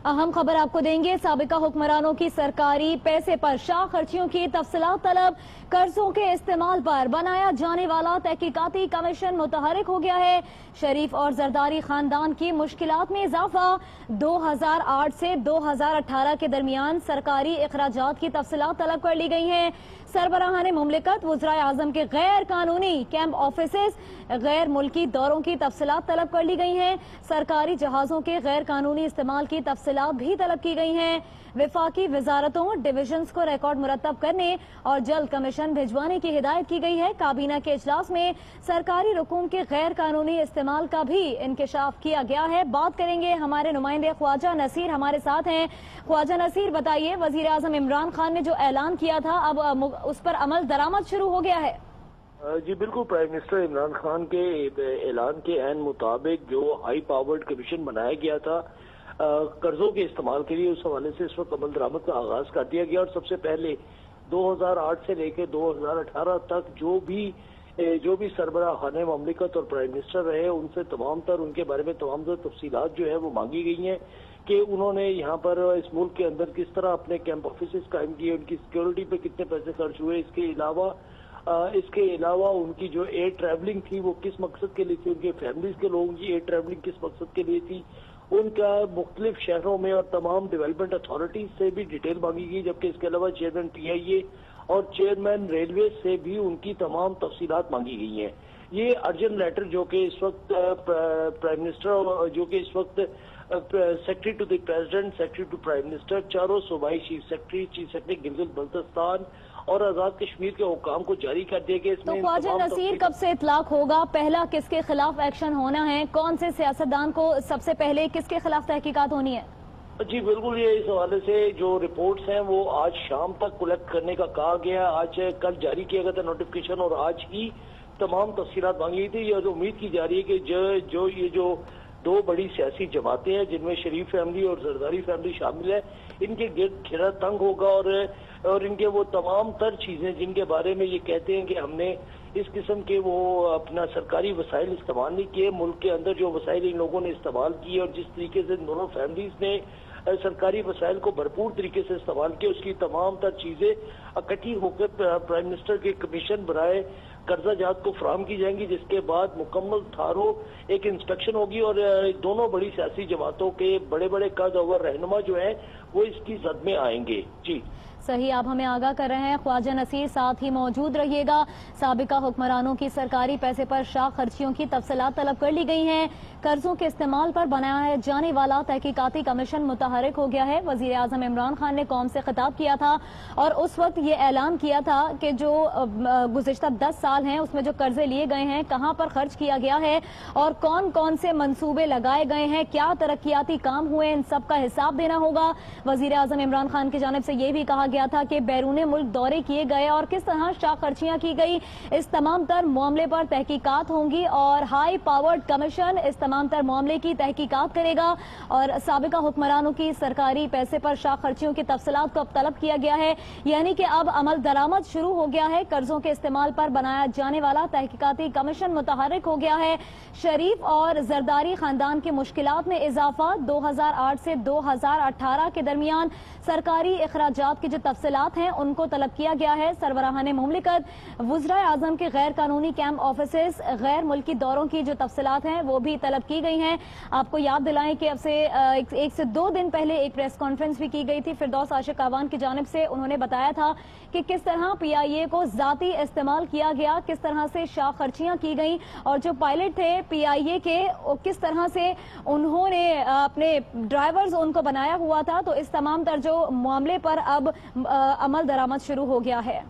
अहम खबर आपको देंगे। साबिका हुक्मरानों की सरकारी पैसे पर शाह खर्चियों की तफसीलात तलब। कर्जों के इस्तेमाल पर बनाया जाने वाला तहकीकाती कमीशन मुतहरिक हो गया है। शरीफ और जरदारी खानदान की मुश्किलात में इजाफा। 2008 से 2018 के दरमियान सरकारी इखराजात की तफसीलात तलब कर ली गई हैं। सरबराहान मुमलिकत वज़राए आज़म के गैर कानूनी कैंप ऑफिसेस, गैर मुल्की दौरों की तफसीलात तलब कर ली गई हैं। सरकारी जहाजों के गैर कानूनी इस्तेमाल की तफसीलात भी तलब की गई हैं। विफाकी वजारतों डिविजन्स को रिकॉर्ड मुरतब करने और जल्द कमीशन भिजवाने की हिदायत की गई है। काबीना के इजलास में सरकारी रकूम के गैर कानूनी इस्तेमाल का भी इंकशाफ किया गया है। बात करेंगे, हमारे नुमाइंदे ख्वाजा नसीर हमारे साथ हैं। ख्वाजा नसीर, बताइए, वजीर आजम इमरान खान ने जो ऐलान किया था अब उस पर अमल दरामद शुरू हो गया है? जी बिल्कुल, प्राइम मिनिस्टर इमरान खान के ऐलान के ऐन मुताबिक जो हाई पावर्ड कमीशन बनाया गया था कर्जों के इस्तेमाल के लिए, उस हवाले से इस वक्त अमल दरामद का आगाज कर दिया गया। और सबसे पहले 2008 से लेकर 2018 तक जो भी सरबराहाने ममलिकत और प्राइम मिनिस्टर रहे, उनसे उनके बारे में तमाम तर तफसीलात जो है वो मांगी गई हैं कि उन्होंने यहाँ पर इस मुल्क के अंदर किस तरह अपने कैंप ऑफिस कायम किए, उनकी सिक्योरिटी पे कितने पैसे खर्च हुए। इसके अलावा उनकी जो एयर ट्रैवलिंग थी वो किस मकसद के लिए थी, उनके फैमिलीज के लोगों की एयर ट्रैवलिंग किस मकसद के लिए थी, उनका मुख्तलिफ शहरों में और तमाम डेवलपमेंट अथॉरिटीज से भी डिटेल मांगी गई। जबकि इसके अलावा चेयरमैन PIA और चेयरमैन रेलवे से भी उनकी तमाम तफसीलात मांगी गई हैं। ये अर्जेंट लेटर जो कि इस वक्त प्राइम मिनिस्टर, जो कि इस वक्त secretary to the president, secretary to prime minister, चारों सूबाई चीफ सेक्रेटरी गिलगित बल्तिस्तान और आजाद कश्मीर के हुकाम को जारी कर दिया गया। तो ख्वाजा नसीर, कब से इतलाक होगा? पहला किसके खिलाफ एक्शन होना है? कौन से सियासतदान को सबसे पहले किसके खिलाफ तहकीकात होनी है? जी बिल्कुल, ये इस हवाले से जो रिपोर्ट्स हैं वो आज शाम तक कलेक्ट करने का कहा गया। आज कल जारी किया गया था नोटिफिकेशन और आज ही तमाम तफसीलात मांगी गई थी। और उम्मीद की जा रही है कि ये जो दो बड़ी सियासी जमातें हैं जिनमें शरीफ फैमिली और जरदारी फैमिली शामिल है, इनके गिरद घेरा तंग होगा और इनके वो तमाम तर चीजें जिनके बारे में ये कहते हैं कि हमने इस किस्म के वो अपना सरकारी वसाइल इस्तेमाल नहीं किए, मुल्क के अंदर जो वसाइल इन लोगों ने इस्तेमाल किए और जिस तरीके से दोनों फैमिलीज ने सरकारी वसाइल को भरपूर तरीके से इस्तेमाल किया, उसकी तमाम तर चीजें इकट्ठी होकर प्राइम मिनिस्टर के कमीशन बराए कर्जा जात को फराहम की जाएंगी, जिसके बाद मुकम्मल थारो एक इंस्पेक्शन होगी और दोनों बड़ी सियासी जमातों के बड़े बड़े कद और रहनुमा जो है वो इसकी जद में आएंगे। जी सही, आप हमें आगाह कर रहे हैं। ख्वाजा नसीर साथ ही मौजूद रहिएगा। साबिका हुक्मरानों की सरकारी पैसे पर शाह खर्चियों की तफसीलात तलब कर ली गई हैं। कर्जों के इस्तेमाल पर बनाया जाने वाला तहकीकाती कमीशन मुतहरिक हो गया है। वजीर आजम इमरान खान ने कौम से खिताब किया था और उस वक्त ये ऐलान किया था कि जो गुज़िश्ता 10 साल हैं उसमें जो कर्जे लिए गए हैं, कहाँ पर खर्च किया गया है और कौन कौन से मंसूबे लगाए गए हैं, क्या तरक्याती काम हुए, इन सब का हिसाब देना होगा। वजीर आजम इमरान खान की जानिब से ये भी कहा गया था कि बैरूने मुल्क दौरे किए गए और किस तरह शाह खर्चियां की गई, इस तमाम तर मामले पर तहकीकात होंगी और हाई पावर्ड कमीशन इस तमाम तर मामले की तहकीकात करेगा। और साबिका हुक्मरानों की सरकारी पैसे पर शाह खर्चियों की तफसीलात को अब तलब किया गया है, यानी कि अब अमल दरामद शुरू हो गया है। कर्जों के इस्तेमाल पर बनाया जाने वाला तहकीकाती कमीशन मुतहरिक हो गया है। शरीफ और जरदारी खानदान की मुश्किलात में इजाफा। 2008 से 2018 के दरमियान सरकारी इखराजात की जो तफसीलात हैं उनको तलब किया गया है। सरबराहाने मुमलिकत वज़राए आज़म के गैर कानूनी कैंप ऑफिसेस, गैर मुल्की दौरों की जो तफसीलात हैं वो भी तलब की गई हैं। आपको याद दिलाएं कि अब से 1 से 2 दिन पहले एक प्रेस कॉन्फ्रेंस भी की गई थी। फिरदौस आशिक आवान की जानिब से उन्होंने बताया था कि किस तरह PIA को जाती इस्तेमाल किया गया, किस तरह से शाह खर्चियां की गई और जो पायलट थे PIA के किस तरह से उन्होंने अपने ड्राइवर्स उनको बनाया हुआ था। तो इस तमाम तर जो मामले पर अब अमल दरामद शुरू हो गया है।